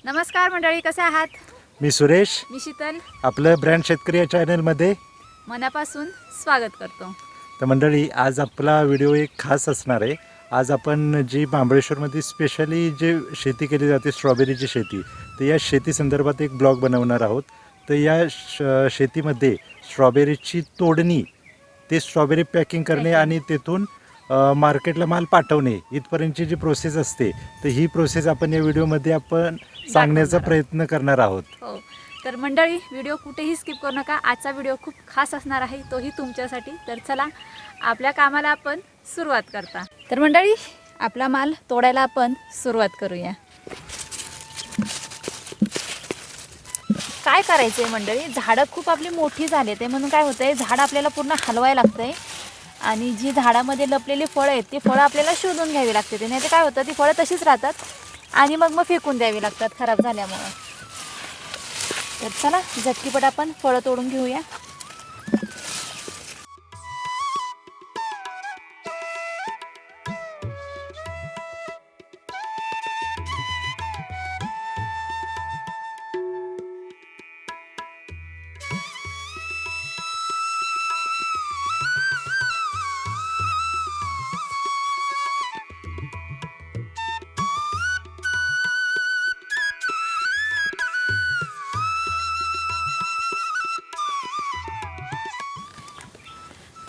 नमस्कार मंडळी, कसे आहात? मी सुरेश, मी शीतल आपलं ब्रँड शेतकरी या चॅनलमध्ये. मनापासून स्वागत करतो. तर मंडळी, आज आपला व्हिडिओ एक खास असणार आहे. आज आपण जी महाबळेश्वरमध्ये स्पेशली जे शेती केली जाते, स्ट्रॉबेरीची शेती, तर या शेती संदर्भात एक ब्लॉग बनवणार आहोत. तर या शेतीमध्ये स्ट्रॉबेरीची तोडणी, ते स्ट्रॉबेरी पॅकिंग करणे आणि तेथून मार्केटला माल पाठवणे इथपर्यंतची जी प्रोसेस असते, तर ही प्रोसेस आपण या व्हिडिओमध्ये आपण सांगण्याचा प्रयत्न करणार आहोत. हो, तर मंडळी व्हिडिओ कुठेही स्किप करू नका. आजचा व्हिडिओ खूप खास असणार आहे, तोही तुमच्यासाठी. तर चला आपल्या कामाला आपण सुरुवात करता. तर मंडळी, आपला माल तोडायला आपण सुरुवात करूया. काय करायचं आहे मंडळी, झाडं खूप आपली मोठी झाली ते म्हणून काय होतं आहे, झाड आपल्याला पूर्ण हलवायला लागतं आहे आणि जी झाडामध्ये लपलेली फळं आहेत ती फळं आपल्याला शोधून घ्यावी लागते. ते नाही तर काय होतं, ती फळं तशीच राहतात आणि मग फेकून द्यावी लागतात खराब झाल्यामुळं. तर चला झटकीपट आपण फळं तोडून घेऊया.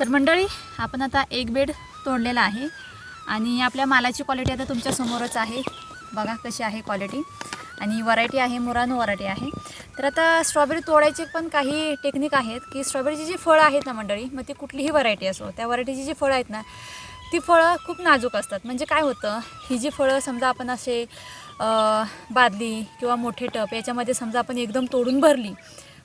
तर मंडळी, आपण आता एक बेड तोडलेला आहे आणि आपल्या मालाची क्वालिटी आता तुमच्या समोरच आहे. बघा कशी आहे क्वालिटी, आणि व्हरायटी आहे मुरानो व्हरायटी आहे. तर आता स्ट्रॉबेरी तोडायचे पण काही टेक्निक आहेत, की स्ट्रॉबेरीची जी फळं आहेत ना मंडळी, मग ती कुठलीही व्हरायटी असो, त्या व्हरायटीची जी फळं आहेत ना, ती फळं खूप नाजूक असतात. म्हणजे काय होतं, ही जी फळं समजा आपण असे बादली किंवा मोठे टप याच्यामध्ये समजा आपण एकदम तोडून भरली,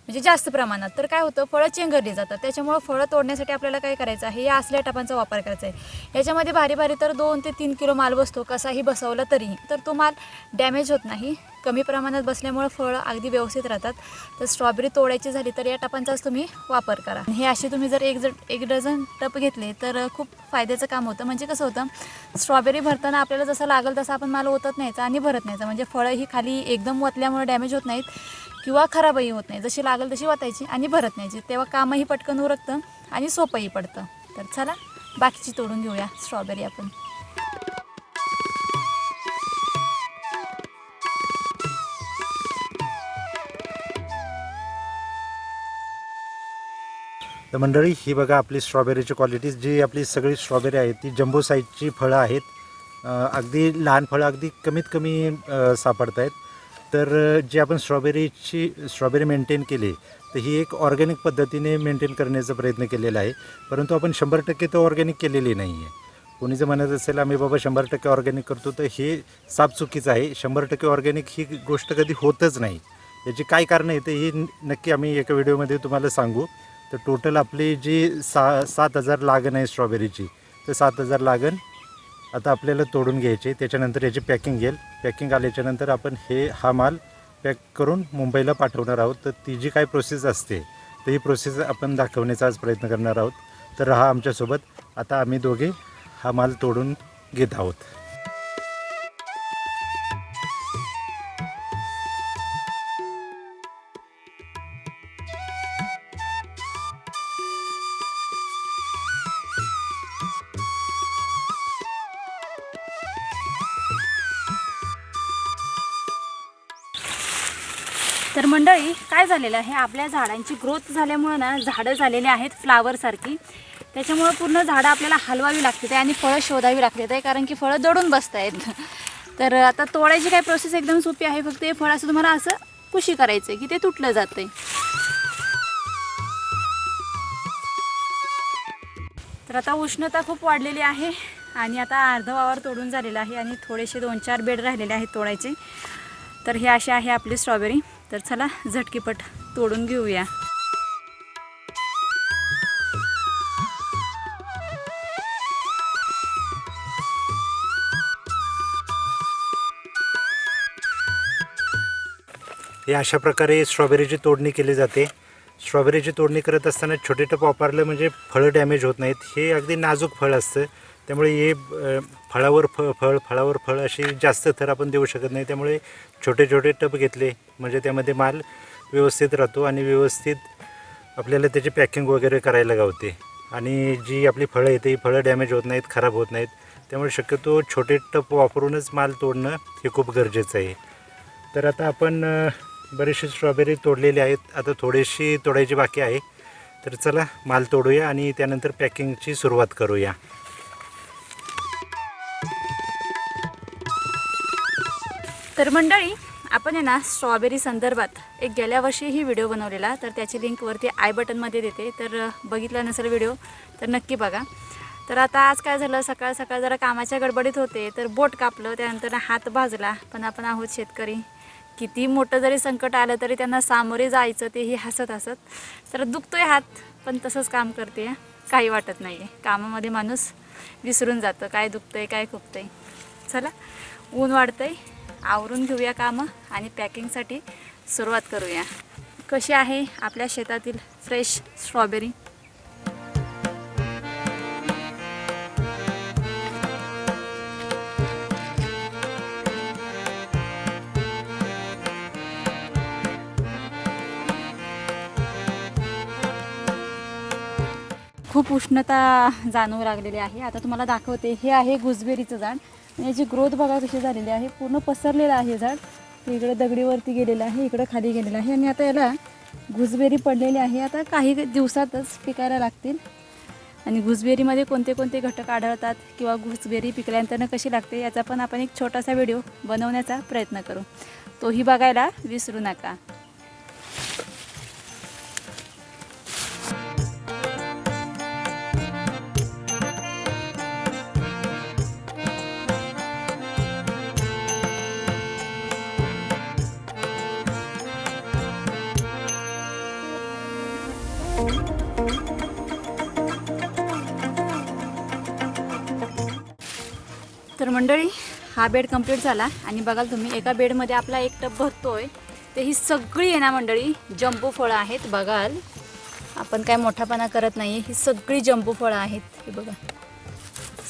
म्हणजे जास्त प्रमाणात, तर काय होतं, फळं चेंगरली जातात. त्याच्यामुळं फळं तोडण्यासाठी आपल्याला काय करायचं आहे, या असल्या टपांचा वापर करायचा आहे. याच्यामध्ये भारी भारी तर 2 ते 3 किलो माल बसतो, कसाही बसवला तरीही, तर तो माल डॅमेज होत नाही. कमी प्रमाणात बसल्यामुळं फळं अगदी व्यवस्थित राहतात. तर स्ट्रॉबेरी तोडायची झाली तर या टपांचाच तुम्ही वापर करा. हे असे तुम्ही जर एक डझन टप घेतले तर खूप फायद्याचं काम होतं. म्हणजे कसं होतं, स्ट्रॉबेरी भरताना आपल्याला जसं लागेल तसं आपण माल ओतत न्यायचं आणि भरत न्यायचं. म्हणजे फळं ही खाली एकदम ओतल्यामुळे डॅमेज होत नाहीत किंवा खराबही होत नाही. जशी लागेल तशी वाटायची आणि भरत न्यायची, तेव्हा कामही पटकन उरकतं आणि सोपंही पडतं. तर चला बाकीची तोडून घेऊया स्ट्रॉबेरी आपण. तर मंडळी, ही बघा आपली स्ट्रॉबेरीची क्वालिटी. जी आपली सगळी स्ट्रॉबेरी आहे ती जम्बो साईजची फळं आहेत. अगदी लहान फळं अगदी कमीत कमी सापडत आहेत. तर जी आपण स्ट्रॉबेरी मेंटेन केली, तर ही एक ऑर्गॅनिक पद्धतीने मेंटेन करण्याचा प्रयत्न केलेला आहे. परंतु आपण 100% तर ऑर्गॅनिक केलेली नाही आहे. कोणी जर म्हणत असेल आम्ही बाबा 100% ऑर्गॅनिक करतो, तर हे साफ चुकीचं आहे. 100% ऑर्गॅनिक ही गोष्ट कधी होतच नाही. याची काय कारणं आहे ते ही नक्की आम्ही एका व्हिडिओमध्ये तुम्हाला सांगू. तर टोटल आपली जी 7,000 लागण आहे स्ट्रॉबेरीची, तर 7,000 लागण आता आपल्याला तोडून घ्यायची. त्याच्यानंतर याची पॅकिंग येईल. पॅकिंग आल्याच्यानंतर आपण हा माल पॅक करून मुंबईला पाठवणार आहोत. तर ती जी काय प्रोसेस असते, तर ही प्रोसेस आपण दाखवण्याचा आज प्रयत्न करणार आहोत. तर राहा आमच्यासोबत. आता आम्ही दोघे हा माल तोडून घेत आहोत. तर मंडळी, काय झालेलं आहे, आपल्या झाडांची ग्रोथ झाल्यामुळं ना, झाडं झालेली आहेत फ्लावरसारखी. त्याच्यामुळं पूर्ण झाडं आपल्याला हलवावी लागते आणि फळं शोधावी लागते, कारण की फळं दडून बसत आहेत. तर आता तोडायची काय प्रोसेस एकदम सोपी आहे. फक्त हे फळ असं तुम्हाला असं पुशी करायचं आहे की ते तुटलं जातं आहे. तर आता उष्णता खूप वाढलेली आहे आणि आता अर्धा वावर तोडून झालेला आहे आणि थोडेसे 2-4 बेड राहिलेले आहेत तोडायचे. तर हे असे आहे आपली स्ट्रॉबेरी. तर चला झटकीपट तोडून घेऊया. हे अशा प्रकारे स्ट्रॉबेरीची तोडणी केली जाते. स्ट्रॉबेरीची तोडणी करत असताना छोटे टप वापरलं म्हणजे फळं डॅमेज होत नाहीत. हे अगदी नाजूक फळ असतं. त्यामुळे हे फळावर फळावर फळ असे जास्त थर आपण देऊ शकत नाही. त्यामुळे छोटे छोटे टब घेतले म्हणजे त्यामध्ये माल व्यवस्थित राहतो आणि व्यवस्थित आपल्याला त्याची पॅकिंग वगैरे करायला गावते. आणि जी आपली फळं येते ही फळं डॅमेज होत नाहीत, खराब होत नाहीत. त्यामुळे शक्यतो छोटे टप वापरूनच माल तोडणं हे खूप गरजेचं आहे. तर आता आपण बरेचसे स्ट्रॉबेरी तोडलेले आहेत, आता थोडीशी तोडायची बाकी आहे. तर चला माल तोडूया आणि त्यानंतर पॅकिंगची सुरुवात करूया. तर मंडळी, आपण आहे ना स्ट्रॉबेरी संदर्भात एक गेल्या वर्षीही व्हिडिओ बनवलेला, तर त्याची लिंक वरती आय बटनमध्ये देते. तर बघितला नसेल व्हिडिओ तर नक्की बघा. तर आता आज काय झालं, सकाळ सकाळ जरा कामाच्या गडबडीत होते तर बोट कापलं, त्यानंतर हात भाजला. पण आपण आहोत शेतकरी, किती मोठं जरी संकट आलं तरी त्यांना सामोरे जायचं, तेही हसत हसत. तर दुखतोय हात पण तसंच काम करते, काही वाटत नाही आहे. कामामध्ये माणूस विसरून जातं काय दुखतंय काय खुपतंय. चला, ऊन वाढतंय, आवरून घेऊया कामं आणि पॅकिंगसाठी सुरुवात करूया. कशी आहे आपल्या शेतातील फ्रेश स्ट्रॉबेरी. खूप उष्णता जाणवू लागलेली आहे. आता तुम्हाला दाखवते, हे आहे गुजबेरीचं झाड आणि याची ग्रोथ बघा कशी झालेली आहे. पूर्ण पसरलेलं आहे झाड. इकडे दगडीवरती गेलेलं आहे, इकडं खाली गेलेलं आहे आणि आता याला गुजबेरी पडलेली आहे. आता काही दिवसातच पिकायला लागतील. आणि गुजबेरीमध्ये कोणते कोणते घटक आढळतात किंवा गुजबेरी पिकल्यानंतर कशी लागते याचा पण आपण एक छोटासा व्हिडिओ बनवण्याचा प्रयत्न करू, तोही बघायला विसरू नका. तर मंडळी, हा बेड कंप्लीट झाला आणि बघाल तुम्ही एका बेडमध्ये आपला एक टब भरतोय. ते ही सगळी आहे ना मंडळी जंबू फळं आहेत. बघाल, आपण काय मोठापणा करत नाही, ही सगळी जंबू फळं आहेत. हे बघा,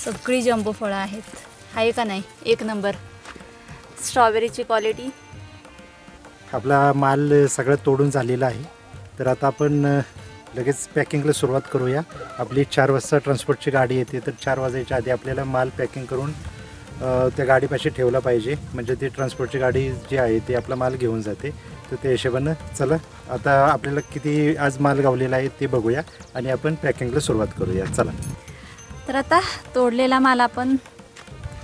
सगळी जंबू फळं आहेत. आहे का नाही एक नंबर स्ट्रॉबेरीची क्वालिटी. आपला माल सगळं तोडून झालेला आहे. तर आता आपण लगेच पॅकिंगला सुरुवात करूया. आपली 4 वाजता ट्रान्सपोर्टची गाडी येते, तर 4 वाजायच्या आधी आपल्याला माल पॅकिंग करून त्या गाडीपाशी ठेवला पाहिजे. म्हणजे ती ट्रान्सपोर्टची गाडी जी आहे ती आपला माल घेऊन जाते. तर त्या हिशोबानं चला आता आपल्याला किती आज माल गावलेला आहे ते बघूया आणि आपण पॅकिंगला सुरुवात करूया. चला, तर आता तोडलेला माल आपण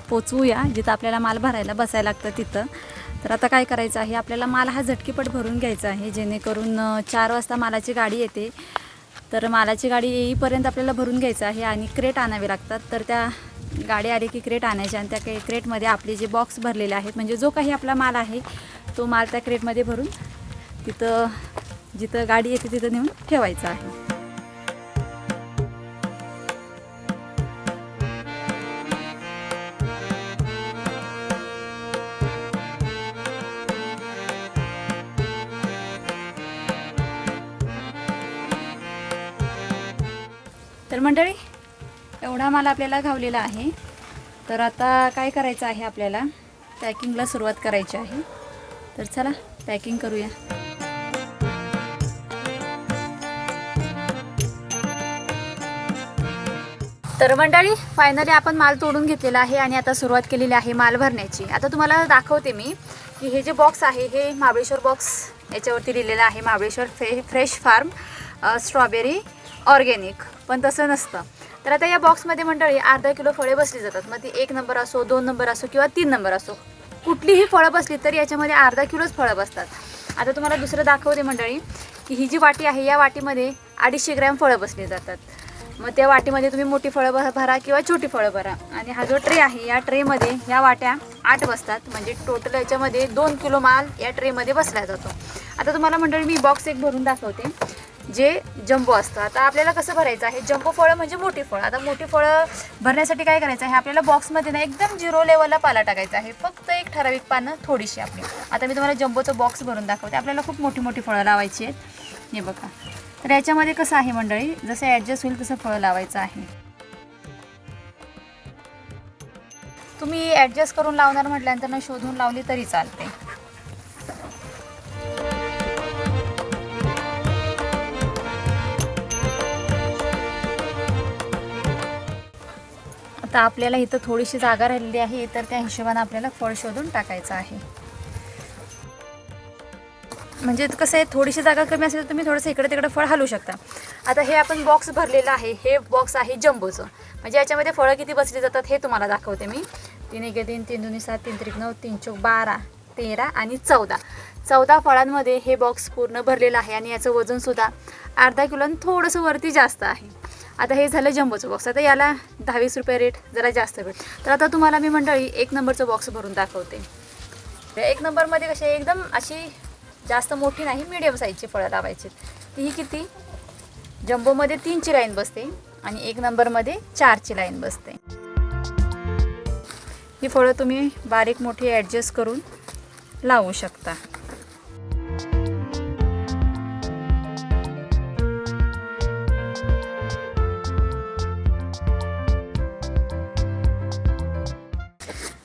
पोचवूया जिथं आपल्याला माल भरायला बसायला लागतं तिथं. तर आता काय करायचं आहे, आपल्याला माल हा झटकीपट भरून घ्यायचा आहे, जेणेकरून 4 वाजता मालाची गाडी येते. तर मालाची गाडी येईपर्यंत आपल्याला भरून घ्यायचं आहे आणि क्रेट आणावे लागतात. तर त्या गाडी आली की क्रेट आणायचे आणि त्या क्रेटमध्ये आपले जे बॉक्स भरलेले आहेत, म्हणजे जो काही आपला माल आहे तो माल त्या क्रेटमध्ये भरून तिथं जिथं गाडी येते तिथं नेऊन ठेवायचं आहे. तर मंडळी, एवढा माल आपल्याला घावलेला आहे. तर आता काय करायचं आहे, आपल्याला पॅकिंगला सुरुवात करायची आहे. तर चला पॅकिंग करूया. तर मंडळी, फायनली आपण माल तोडून घेतलेला आहे आणि आता सुरुवात केलेली आहे माल भरण्याची. आता तुम्हाला दाखवते मी की हे जे बॉक्स आहे हे महाबळेश्वर बॉक्स याच्यावरती लिहिलेलं आहे, Mahabaleshwar fresh farm strawberry organic. पण तसं नसतं. तर आता या बॉक्समध्ये मंडळी अर्धा किलो फळे बसली जातात. मग ती 1 नंबर असो, 2 नंबर असो किंवा 3 नंबर असो, कुठलीही फळं बसली तरी याच्यामध्ये अर्धा किलोच फळं बसतात. आता तुम्हाला दुसरं दाखवते मंडळी की ही जी वाटी आहे या वाटीमध्ये 250 ग्रॅम फळं बसली जातात. मग त्या वाटीमध्ये तुम्ही मोठी फळं भरा किंवा छोटी फळं भरा. आणि हा जो ट्रे आहे या ट्रेमध्ये ह्या वाट्या 8 बसतात. म्हणजे टोटल याच्यामध्ये 2 किलो माल या ट्रेमध्ये बसला जातो. आता तुम्हाला मंडळी मी बॉक्स एक भरून दाखवते जे जम्बो असतं. आता आपल्याला कसं भरायचं आहे, जम्बो फळं म्हणजे मोठी फळं. आता मोठी फळं भरण्यासाठी काय करायचं आहे, आपल्याला बॉक्समध्ये ना एकदम 0 लेवलला पाला टाकायचा आहे. फक्त एक ठराविक पानं थोडीशी आपली. आता मी तुम्हाला जम्बोचं बॉक्स भरून दाखवते. आपल्याला खूप मोठी मोठी फळं लावायची आहेत. हे बघा, तर याच्यामध्ये कसं आहे मंडळी, जसं ॲडजस्ट होईल तसं फळं लावायचं आहे. तुम्ही ॲडजस्ट करून लावणार म्हटल्यानंतर ना शोधून लावली तरी चालते. आता आपल्याला इथं थोडीशी जागा राहिलेली आहे, तर त्या हिशोबाने आपल्याला फळ शोधून टाकायचं आहे. म्हणजे कसं आहे, थोडीशी जागा कमी असेल तर तुम्ही थोडंसं इकडे तिकडे फळ हलवू शकता. आता हे आपण बॉक्स भरलेलं आहे, हे बॉक्स आहे जम्बोचं. म्हणजे याच्यामध्ये फळं किती बसली जातात हे तुम्हाला दाखवते मी. 3 × 3 3 2 7 3 3 9 3 4 12 13 आणि 14 फळांमध्ये हे बॉक्स पूर्ण भरलेलं आहे. आणि याचं वजनसुद्धा अर्धा किलो आणि थोडंसं वरती जास्त आहे. आता हे झालं जम्बोचं बॉक्स. आता याला 10-20 रुपये रेट, जरा जास्त भेट. तर आता तुम्हाला मी मंडळी 1 नंबरचं बॉक्स भरून दाखवते. त्या 1 नंबरमध्ये कसे एकदम अशी जास्त मोठी नाही, मीडियम साईजची फळं लावायची. ही किती, जम्बोमध्ये 3ची लाईन बसते आणि 1 नंबरमध्ये 4ची लाईन बसते. ही फळं तुम्ही बारीक मोठी ॲडजस्ट करून लावू शकता.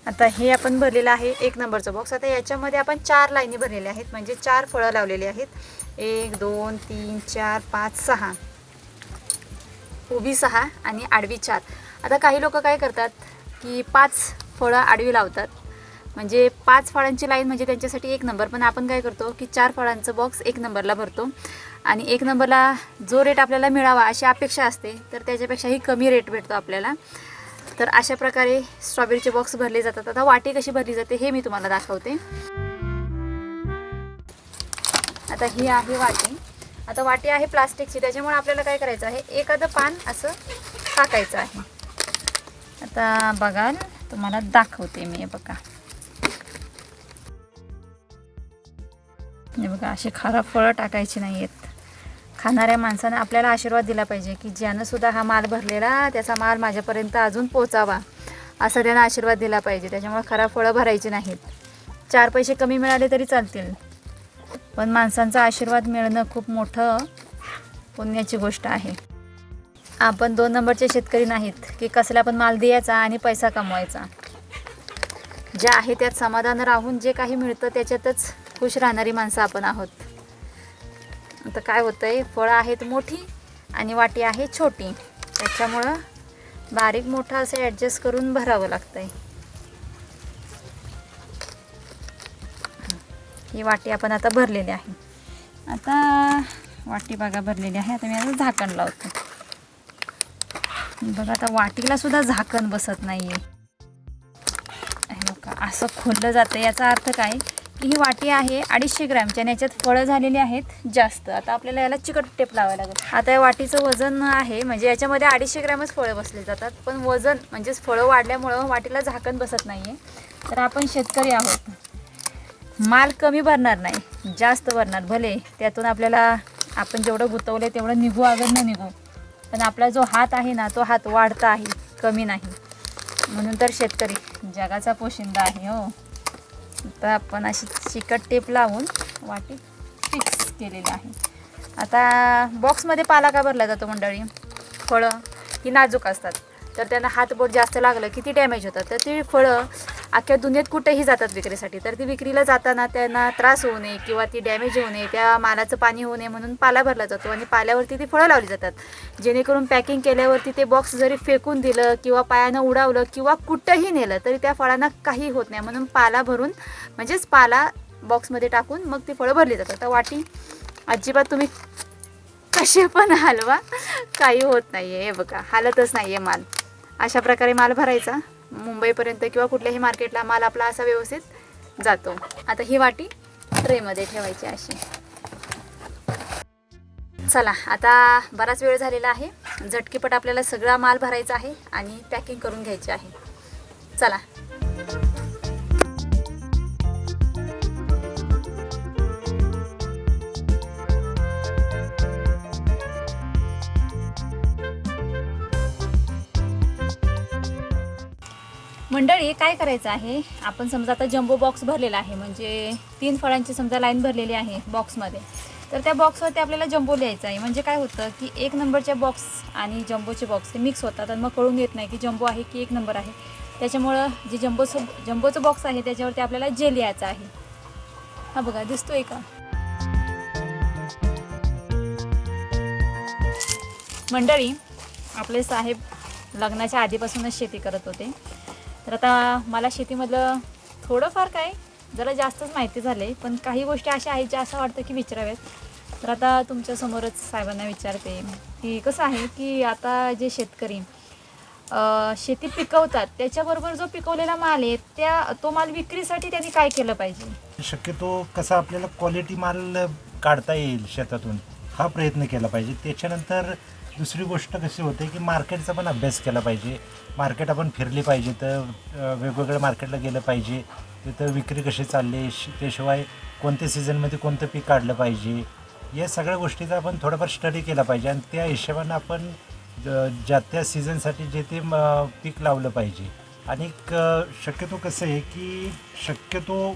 आता हे आपण भरलेलं आहे 1 नंबरचं बॉक्स. आता याच्यामध्ये आपण 4 लाईनी भरलेल्या आहेत, म्हणजे 4 फळं लावलेली आहेत. 1 2 3 4 5 6, उभी 6 आणि आडवी 4. आता काही लोक काय करतात की 5 फळं आडवी लावतात, म्हणजे 5 फळांची लाईन म्हणजे त्यांच्यासाठी 1 नंबर. पण आपण काय करतो की 4 फळांचं बॉक्स 1 नंबरला भरतो आणि 1 नंबरला जो रेट आपल्याला मिळावा अशी अपेक्षा असते, तर त्याच्यापेक्षाही कमी रेट भेटतो आपल्याला. तर अशा प्रकारे स्ट्रॉबेरीचे बॉक्स भरले जातात. आता वाटी कशी भरली जाते हे मी तुम्हाला दाखवते. आता ही आहे वाटी. आता वाटी आहे प्लास्टिकची, त्याच्यामुळे आपल्याला काय करायचं आहे, एखादं पान असं टाकायचं आहे. आता बघाल, तुम्हाला दाखवते मी. बघा, हे बघा, अशी खराब फळं टाकायची नाही आहेत. खाणाऱ्या माणसानं आपल्याला आशीर्वाद दिला पाहिजे की ज्यानं सुद्धा हा माल भरलेला त्याचा माल माझ्यापर्यंत अजून पोचावा, असा त्यानं आशीर्वाद दिला पाहिजे. त्याच्यामुळे खराब फळं भरायची नाहीत. 4 पैसे कमी मिळाले तरी चालतील, पण माणसांचा आशीर्वाद मिळणं खूप मोठं पुण्याची गोष्ट आहे. आपण 2 नंबरचे शेतकरी नाहीत की कसला पण माल द्यायचा आणि पैसा कमवायचा. जे आहे त्यात समाधान राहून जे काही मिळतं त्याच्यातच खुश राहणारी माणसं आपण आहोत. आता काय होतं आहे, फळं आहेत मोठी आणि वाटी आहे छोटी, त्याच्यामुळं बारीक मोठं असं ॲडजस्ट करून भरावं लागतं आहे. ही वाटी आपण आता भरलेली आहे. आता वाटी बघा भरलेली आहे. आता मी आता झाकण लावतो. बघा, आता वाटीला सुद्धा झाकण बसत नाही आहे. बघा, असं खोललं जातं. याचा अर्थ काय की ही वाटी आहे 250 ग्रॅमची आणि याच्यात फळं झालेली आहेत जास्त. आता आपल्याला याला चिकट टेप लावायला लागेल. आता या वाटीचं वजन आहे, म्हणजे याच्यामध्ये 250 ग्रॅमच फळं बसले जातात, पण वजन म्हणजेच फळं वाढल्यामुळं वाटीला झाकण बसत नाही आहे. तर आपण शेतकरी आहोत, माल कमी भरणार नाही, जास्त भरणार. भले त्यातून आपल्याला आपण जेवढं गुंतवलं तेवढं निघू अगर न निघू, पण आपला जो हात आहे ना, तो हात वाढता आहे, कमी नाही. म्हणून तर शेतकरी जगाचा पोशिंदा आहे हो. तर आपण अशी चिकट टेप लावून वाटी फिक्स केलेली आहे. आता बॉक्समध्ये पाला का भरला जातो मंडळी, फळं ही नाजूक असतात, तर त्यांना हातबोट जास्त लागलं की ती डॅमेज होतात. तर ती फळं अख्ख्या दुनियेत कुठेही जातात विक्रीसाठी. तर ती विक्रीला जाताना त्यांना त्रास होऊ नये किंवा ती डॅमेज होऊ नये, त्या मालाचं पाणी होऊ नये म्हणून पाला भरला जातो आणि पाल्यावरती ती फळं लावली जातात, जेणेकरून पॅकिंग केल्यावरती ते बॉक्स जरी फेकून दिलं किंवा पायानं उडावलं किंवा कुठंही नेलं तरी त्या फळांना काही होत नाही. म्हणून पाला भरून, म्हणजेच पाला बॉक्समध्ये टाकून मग ती फळं भरली जातात. तर वाटी अजिबात तुम्ही कसे पण हलवा, काही होत नाही आहे. हे बघा, हालतच नाही आहे माल. अशा प्रकारे माल भरायचा. मुंबईपर्यंत किंवा कुठल्याही मार्केटला माल आपला असा व्यवस्थित जातो. आता ही वाटी ट्रेमध्ये ठेवायची अशी. चला, आता बराच वेळ झालेला आहे. झटकीपट आपल्याला सगळा माल भरायचा आहे आणि पॅकिंग करून घ्यायची आहे. चला. मंडळी, काय करायचं आहे, आपण समजा आता जम्बो बॉक्स भरलेला आहे, म्हणजे 3 फळांची समजा लाईन भरलेली आहे बॉक्समध्ये. तर त्या बॉक्सवरती आपल्याला जम्बो लिहायचं आहे. म्हणजे काय होतं की 1 नंबरचे बॉक्स आणि जम्बोचे बॉक्स ते मिक्स होतात आणि मग कळून येत नाही की जम्बो आहे की 1 नंबर आहे. त्याच्यामुळं जे जम्बोचं बॉक्स आहे त्याच्यावरती आपल्याला जे लिहायचं आहे. हा बघा दिसतोय का. मंडळी, आपले साहेब लग्नाच्या आधीपासूनच शेती करत होते. तर आता मला शेतीमधलं थोडंफार काय जरा जास्तच माहिती झाले, पण काही गोष्टी अशा आहेत ज्या असं वाटतं की विचाराव्यात. तर आता तुमच्यासमोरच साहेबांना विचारते की कसं आहे की आता जे शेतकरी शेती पिकवतात त्याच्याबरोबर जो पिकवलेला माल आहे तो माल विक्रीसाठी त्यांनी काय केलं पाहिजे. शक्यतो कसा आपल्याला क्वालिटी माल काढता येईल शेतातून हा प्रयत्न केला पाहिजे. त्याच्यानंतर दुसरी गोष्ट कशी होते की मार्केटचा पण अभ्यास केला पाहिजे. मार्केट आपण फिरली पाहिजे, तर वेगवेगळ्या मार्केटला गेलं पाहिजे, तिथं विक्री कशी चालली, त्याशिवाय कोणत्या सीझनमध्ये कोणतं पीक काढलं पाहिजे, या सगळ्या गोष्टीचा आपण थोडाफार स्टडी केला पाहिजे. आणि त्या हिशोबानं आपण ज्या त्या सीझनसाठी जे ते पीक लावलं पाहिजे. आणि शक्यतो कसं आहे की शक्यतो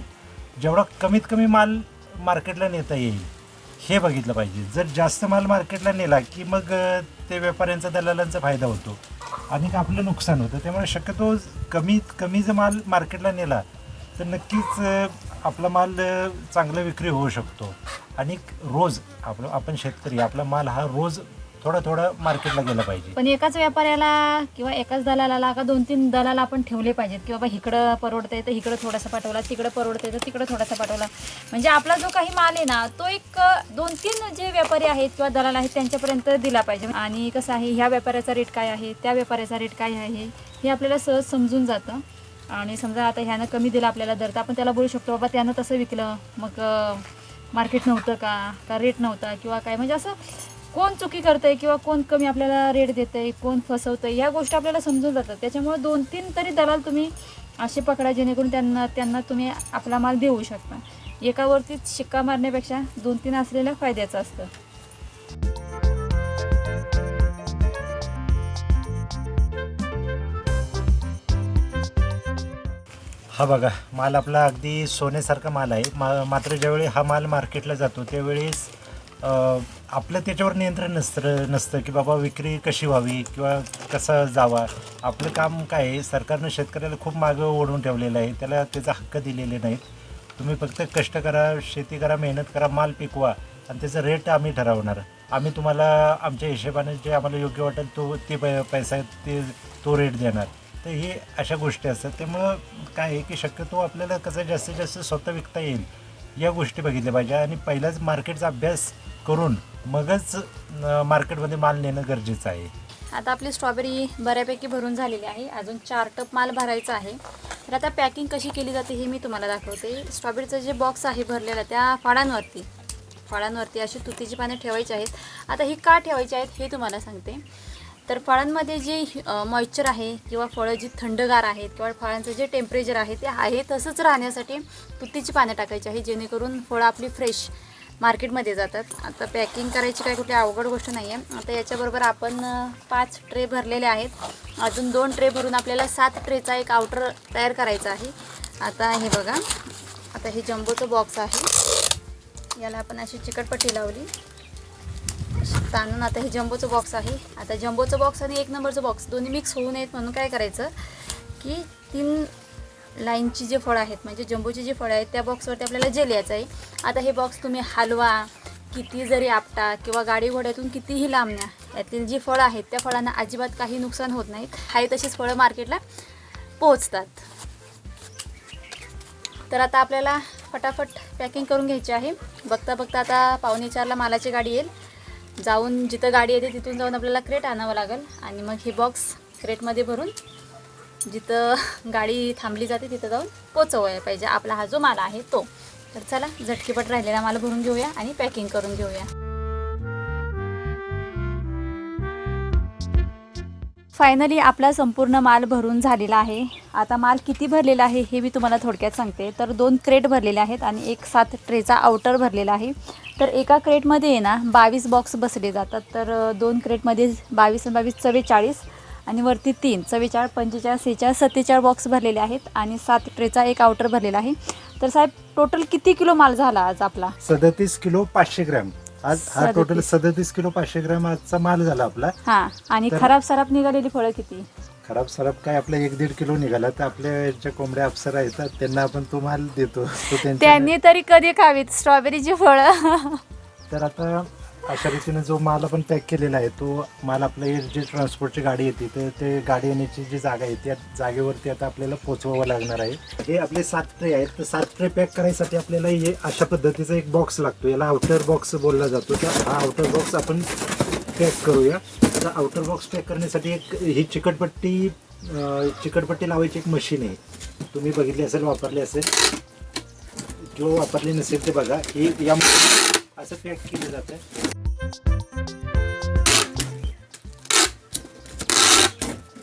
जेवढा कमीत कमी माल मार्केटला नेता येईल हे बघितलं पाहिजे. जर जास्त माल मार्केटला नेला की मग ते व्यापाऱ्यांचा दलालांचा फायदा होतो आणि आपलं नुकसान होतं. त्यामुळे शक्यतो कमीत कमी जर माल मार्केटला नेला तर नक्कीच आपला माल चांगला विक्री होऊ शकतो. आणि रोज आपण शेतकरी आपला माल हा रोज थोडा थोडा मार्केटला गेला पाहिजे. पण एकाच व्यापाऱ्याला किंवा एकाच दलालाला का 2-3 दलाल आपण ठेवले पाहिजेत की बाबा इकडं परवडतंय तर इकडं थोडासा पाठवला, तिकडं परवडतंय तर तिकडं थोडासा पाठवला. म्हणजे आपला जो काही माल आहे ना तो एक 2-3 जे व्यापारी आहेत किंवा दलाल आहेत त्यांच्यापर्यंत दिला पाहिजे. आणि कसं आहे ह्या व्यापाऱ्याचा रेट काय आहे, त्या व्यापाऱ्याचा रेट काय आहे हे आपल्याला सहज समजून जातं. आणि समजा आता ह्यानं कमी दिलं आपल्याला दर, तर आपण त्याला बोलू शकतो बाबा त्यानं तसं विकलं, मग मार्केट नव्हतं का रेट नव्हता किंवा काय. म्हणजे असं कोण चुकी करतंय किंवा कोण कमी आपल्याला रेट देतंय, कोण फसवतंय, या गोष्टी आपल्याला समजून जातात. त्याच्यामुळे 2-3 तरी दलाल तुम्ही असे पकडा जेणेकरून त्यांना तुम्ही आपला माल देऊ शकता. एकावरतीच शिक्का मारण्यापेक्षा 2-3 असलेल्या फायद्याचं असतं. हा बघा माल आपला अगदी सोन्यासारखा माल आहे. मात्र ज्यावेळी हा माल मार्केटला जातो त्यावेळेस आपलं त्याच्यावर नियंत्रण नसतं की बाबा विक्री कशी व्हावी किंवा कसा जावा. आपलं काम काय आहे, सरकारनं शेतकऱ्याला खूप मागं ओढून ठेवलेलं आहे, त्याला त्याचा हक्क दिलेले नाहीत. तुम्ही फक्त कष्ट करा, शेती करा, मेहनत करा, माल पिकवा आणि त्याचा रेट आम्ही ठरवणार. आम्ही तुम्हाला आमच्या हिशोबाने जे आम्हाला योग्य वाटेल पैसा तो रेट देणार. तर हे अशा गोष्टी असतात. त्यामुळं काय आहे की शक्यतो आपल्याला कसं जास्तीत जास्त स्वतः विकता येईल या गोष्टी बघितल्या पाहिजे. आणि पहिलाच मार्केटचा अभ्यास करून मगच मार्केटमध्ये माल नेणं गरजेचं आहे. आता आपली स्ट्रॉबेरी बऱ्यापैकी भरून झालेली आहे, अजून 4 टप माल भरायचा आहे. तर आता पॅकिंग कशी केली जाते हे मी तुम्हाला दाखवते. स्ट्रॉबेरीचं जे बॉक्स आहे भरलेला त्या फळांवरती अशी तुतीची पानं ठेवायची आहेत. आता ही का ठेवायची आहेत हे तुम्हाला सांगते. तर फळांमध्ये जे मॉइश्चर आहे किंवा फळं जी थंडगार आहेत किंवा फळांचं जे टेम्परेचर आहे ते आहे तसंच राहण्यासाठी तुतीची पानं टाकायची आहे, जेणेकरून फळं आपली फ्रेश मार्केटमध्ये जातात. आता पॅकिंग करायची काय कुठली अवघड गोष्ट नाही आहे. आता याच्याबरोबर आपण 5 ट्रे भरलेले आहेत. अजून 2 ट्रे भरून आपल्याला 7 ट्रेचा एक आउटर तयार करायचा आहे. आता हे बघा, आता हे जम्बोचं बॉक्स आहे, याला आपण अशी चिकटपट्टी लावली ताणून. आता हे जम्बोचं बॉक्स आहे. आता जम्बोचं बॉक्स आणि 1 नंबरचं बॉक्स दोन्ही मिक्स होऊ नयेत म्हणून काय करायचं की 3 लाईनची जे फळं आहेत म्हणजे जम्बोची जी फळं आहेत त्या बॉक्सवरती आपल्याला जे लिहायचं आहे. आता हे बॉक्स तुम्ही हलवा, किती जरी आपटा किंवा गाडी घोड्यातून कितीही लांबण्या, यातील जी फळं आहेत त्या फळांना अजिबात काही नुकसान होत नाहीत. आहे तशीच फळं मार्केटला पोहोचतात. तर आता आपल्याला फटाफट पॅकिंग करून घ्यायची आहे. बघता बघता आता 3:45ला मालाची गाडी येईल. जाऊन जिथं गाडी येते तिथून जाऊन आपल्याला क्रेट आणावं लागेल आणि मग हे बॉक्स क्रेटमध्ये भरून जिथं गाडी थांबली जाते तिथं जाऊन पोचवायला पाहिजे आपला हा जो माल आहे तो. तर चला झटकीपट राहिलेला माल भरून घेऊया आणि पॅकिंग करून घेऊया. फायनली आपला संपूर्ण माल भरून झालेला आहे. आता माल किती भरलेला आहे हे मी तुम्हाला थोडक्यात सांगते. तर 2 क्रेट भरलेले आहेत आणि एक 7 ट्रेचा आउटर भरलेला आहे. तर एका क्रेटमध्ये आहे ना 22 बॉक्स बसले जातात. तर 2 क्रेटमध्ये 22 आणि 22 44 आणि वरती 3 44 45 46 47 बॉक्स भरलेले आहेत आणि 7 ट्रेचा एक आउटर भरलेला आहे. तर साहेब टोटल किती किलो माल झाला आज आपला? 37 किलो 500 ग्रॅम. आज हा टोटल 37 किलो 500 ग्रॅम आजचा माल झाला आपला. हां. आणि खराब सराब निघालेली फळं किती? खराब सराब काय आपला 1-1.5 किलो निघाला तर आपल्या ज्या कोंबड्या अप्सरा येतात त्यांना आपण तो माल देतो तो त्यांच्या. त्यांनी तरी कधी खावीत स्ट्रॉबेरीची फळं. तर आता अशा रीतीने जो माल आपण पॅक केलेला आहे तो माल आपल्या जे ट्रान्सपोर्टची गाडी येते तर ते गाडी येण्याची जी जागा आहे त्या जागेवरती आता आपल्याला पोचवावं लागणार आहे. हे आपले 7 ट्रे आहेत तर 7 ट्रे पॅक करायसाठी आपल्याला हे अशा पद्धतीचा एक बॉक्स लागतो. याला आउटर बॉक्स बोलला जातो. तर हा आउटर बॉक्स आपण पॅक करूया. तर आउटर बॉक्स पॅक करण्यासाठी एक ही चिकटपट्टी लावायची एक मशीन आहे. तुम्ही बघितली असेल, वापरली असेल किंवा वापरली नसेल ते बघा. ही या असं पॅक केलं जातं.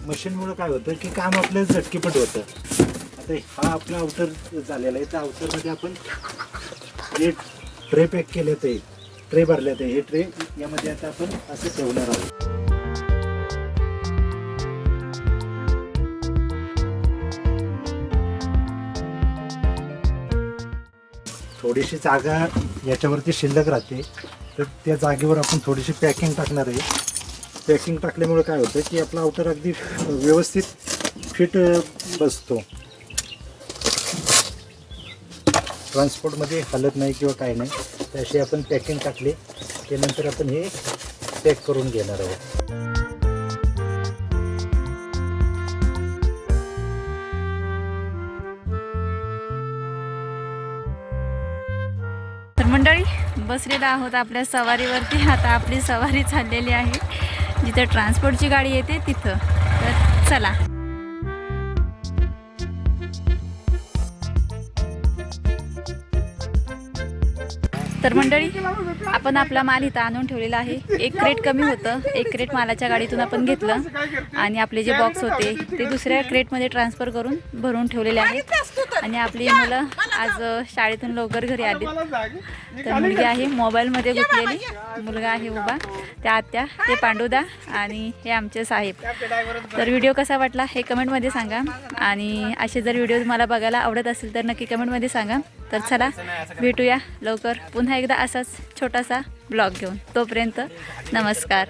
मशीनमुळे काय होतं की काम आपलं झटकीपट होतं. आता हा आपला आउटर झालेला आहे. त्या आउटरमध्ये आपण जे ट्रे पॅक केले ते ट्रे भरले ते हे ट्रे यामध्ये आता आपण असं ठेवणार आहोत. थोडीशी जागा याच्यावरती शिल्लक राहते तर त्या जागेवर आपण थोडीशी पॅकिंग टाकणार आहे. पॅकिंग टाकल्यामुळे काय होतं की आपला आउटर अगदी व्यवस्थित फिट बसतो. ट्रान्सपोर्टमध्ये हलत नाही किंवा काय नाही. तर अशी आपण पॅकिंग टाकली त्यानंतर आपण हे पॅक करून घेणार आहोत. तर मंडळी बसलेलो आहोत आपल्या सवारीवरती. आता आपली सवारी चाललेली आहे जिथं ट्रान्सपोर्टची गाडी येते तिथं. तर चला. तर मंडळी आपण आपला माल इथं आणून ठेवलेला आहे. 1 क्रेट कमी होतं. 1 क्रेट मालाच्या गाडीतून आपण घेतलं आणि आपले जे बॉक्स होते ते दुसऱ्या क्रेटमध्ये ट्रान्सफर करून भरून ठेवलेले आहेत. आणि आपली मुलं आज शाळेतून लवकर घरी आली. तर मुलगी आहे मोबाईलमध्ये गुंतलेली, मुलगा आहे उभा, त्या आत्या, ते पांडुदा आणि हे आमचे साहेब. तर व्हिडिओ कसा वाटला हे कमेंटमध्ये सांगा. आणि असे जर व्हिडिओ तुम्हाला बघायला आवडत असेल तर नक्की कमेंटमध्ये सांगा. तर चला भेटूया लवकर पुन्हा एकदा असाच छोटासा ब्लॉग घेऊन. तोपर्यंत नमस्कार.